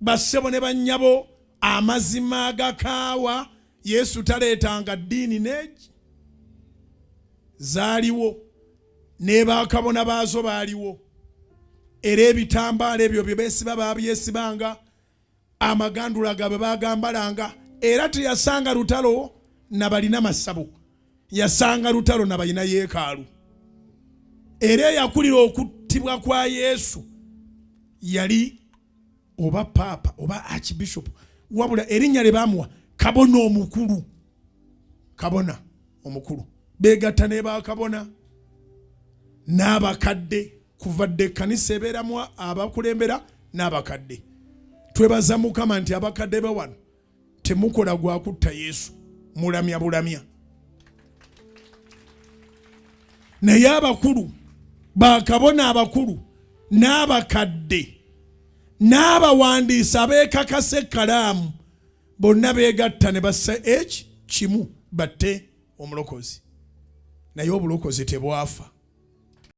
bassebo ne bannyabo amazima agakaawa Yesu taleetanga ddiini neegi zaaliwo ne bakabona baazo baaliwo era ebitambaala ebyo bye beesiba baabyesibanga amagandula gaabwe bagambalanga era teyasanga lutalo na balina masabo yasanga lutalo na balina yeekaalu era eyakulira okuttibwa kwa Yesu yali oba papa oba archbishop wabula erinnya lye baamuwa kabona omukulu beegatta ne bakabona n'abakadde kuvadde ekkanisa ebeeramu abakulembera n'abakadde. Twebaza Mukama nti abakadde be wano temukola gwa kutta Yesu, mulamya bulamya. Naye abakulu, bakabona abakulu n'abakadde n'abawandiisi abeekakasa ekkalaamu bonna beegatta ne bassa kimu batte omulokozi. Naye obulokozi tebwafa.